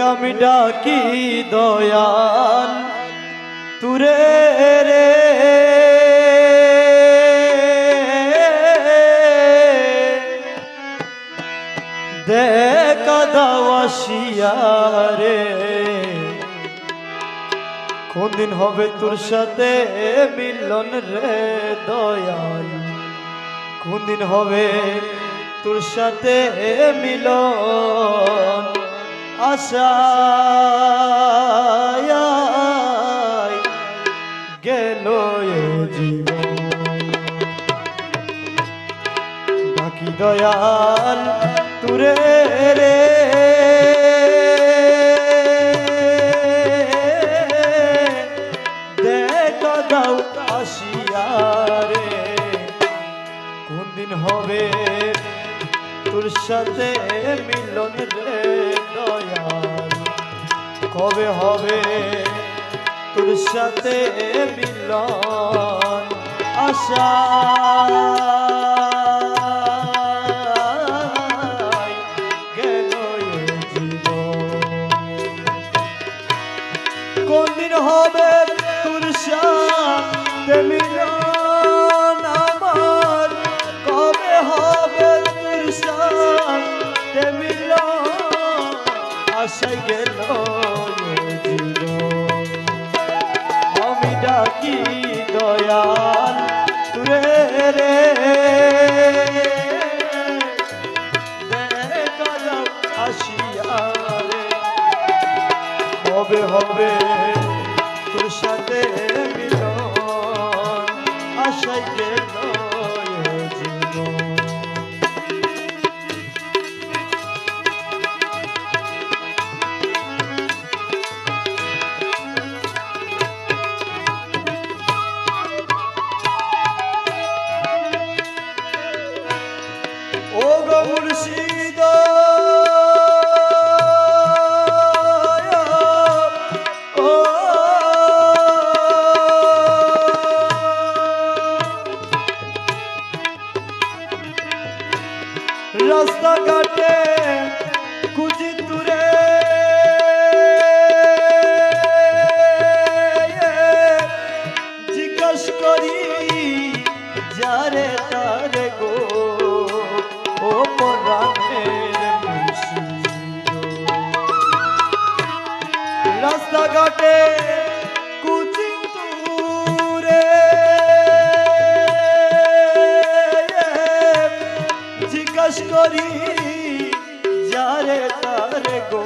আমি ডাকি দয়াল তুরে রে দেখা দাওয়াশিয়া রে কোন দিন হবে তোর সাথে মিলন রে দয়াল কোন দিন হবে তোর সাথে মিলন আশায় গেল এ জীবন বাকি দয়াল তুরে রে দেখা দাও আসিয়া রে কোন দিন হবে তোর সাথে মিলন রে দয়াল কবে হবে তোর সাথে মিলন আশা গেল এ জীবন কোন দিন হবে তোর সাথে মিলন আমার কবে হবে তোর সাথে মিলন আশায় গেল এ জীবন আমি ডাকি দয়াল তুরে রে দেখা দাও আসিয়া রে কবে হবে তোর সাথে মিলন আশায় গেল এ জীবন ও গো মুর্শিদ ও রাস্তাঘাটে খুঁজি দূরে জিজ্ঞাস করি যারে তারে গো ও পরাণের মুর্শিদ রাস্তাঘাটে খুঁজি দূরে জিজ্ঞাস করি যারে তারে গো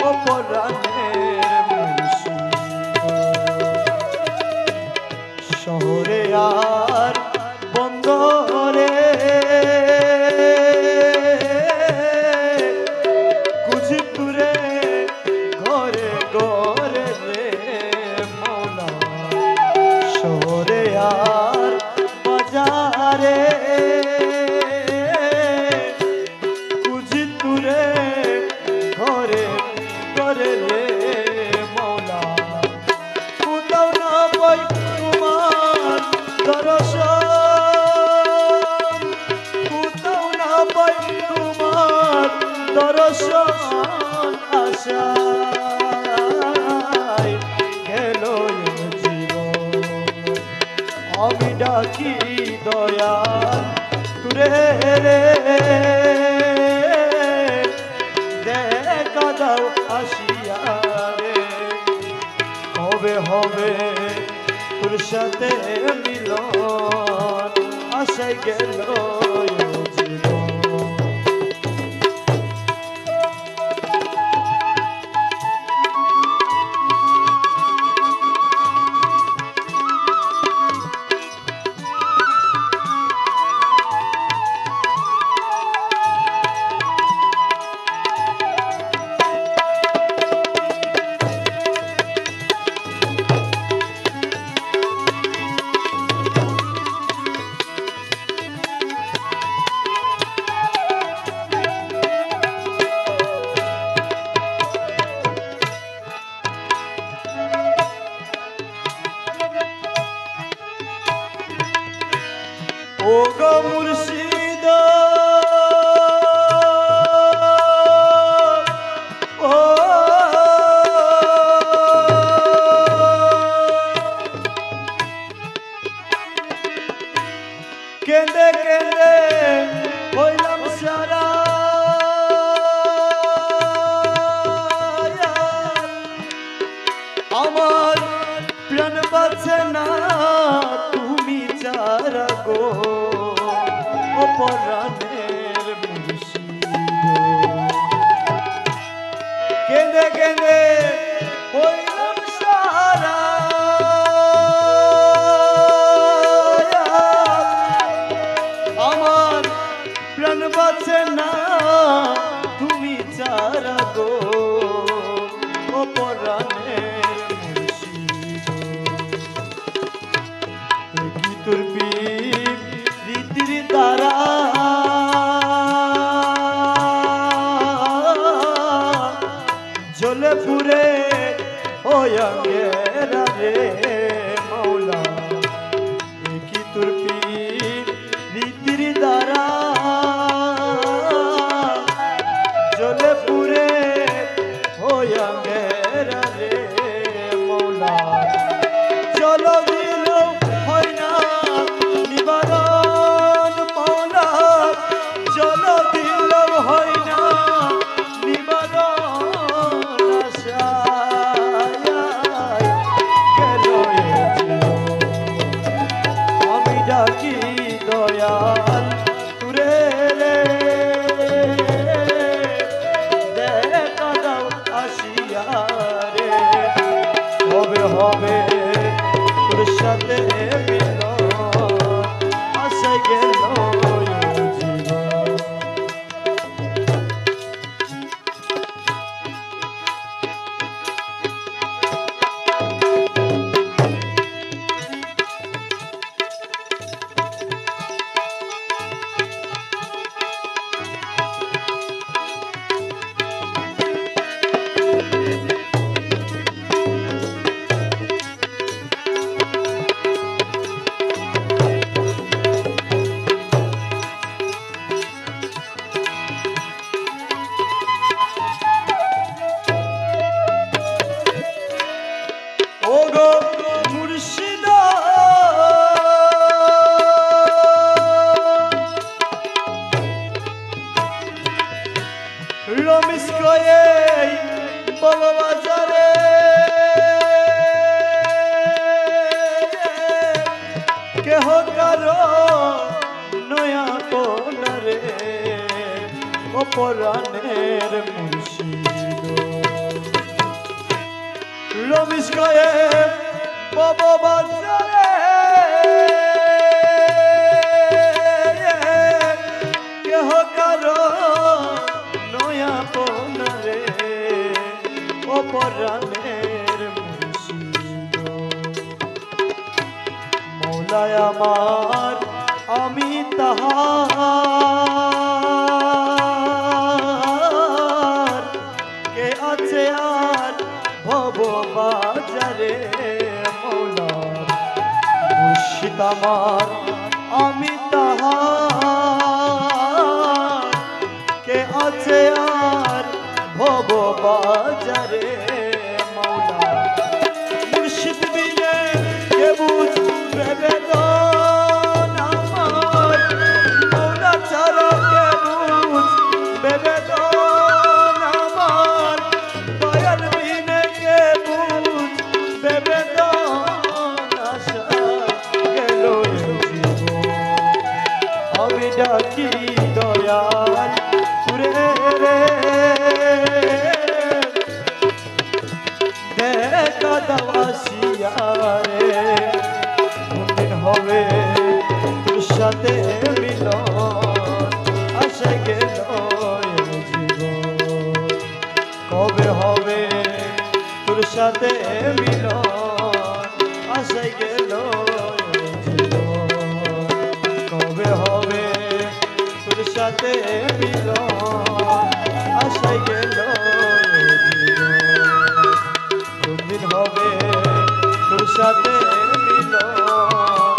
ও পরাণের মুর্শিদ শহরে আর বন্দরে খুঁজি তুরে ঘরে ঘরে রে মৌলা শহরে আর বাজারে খুঁজি তুরে ঘরে ঘরে রে মৌলা কোথাও না পাই তোমার দর্শন কোথাও না পাই তোমার দর্শন আশায় গেল এ জীবন আমি ডাকি দয়াল তুরে রে দেখা দাও আসিয়া রে কবে হবে তোর সাথে মিলন আশায় গেল এ জীবন কেনে হইলাম সারা আমার প্রাণ বাঁচে না তুমি চারা গো অপরাণের মুর্শিদ তোর রীতির দ্বারা জ্বলে পুরে ওয়াঙ্গেরা রে মৌলা কি তোর রীতির দ্বারা জ্বলে পুরে ওয়াঙ্গেরা রে মৌলা চলো দিল হয় না নিবারণ মৌলা চলো দিল হয় না নিবারণ আমি ডাকি দয়াল তুরে রে দেখা দাও আসিয়া রে হবে হবে তোর সাথে মিলন আসে গেল জীবন রমেশ কয়ে বাবা বাজারে কেহ কারো নয়া কোনারে অপরাণের মুর্শিদ রমেশ কয়ে বাবা বাজারে কেহ কারো রে অপরাণের মুর্শিদ মৌলায় আমার আমি তাহার কে আছে আর ভব বাজারে মৌলা মুর্শিদ আমার আমি তাহার কে আছে আর ভব বাজারে মৌলা মুর্শিদ বিনে কে বুঝবে বেদন আমার মৌলা ছাড়া কে বুঝবে বেদন আমার দয়াল বিনে কে বুঝবে বেদন আশা গেল জীবন আমি ডাকি দয়াল তুরে রে দেখা দাও আসিয়া রে কোনদিন হবে তোর সাথে মিলন আসে গেল জীবন কবে হবে তোর সাথে মিলন আসে গেল জীবন কবে হবে তোর সাথে মিলন আসে গেল কোনদিন হবে তোর সাথে মিলন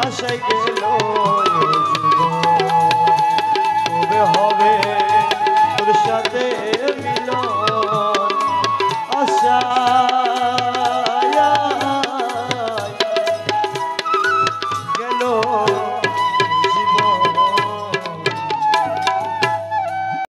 আসে গেল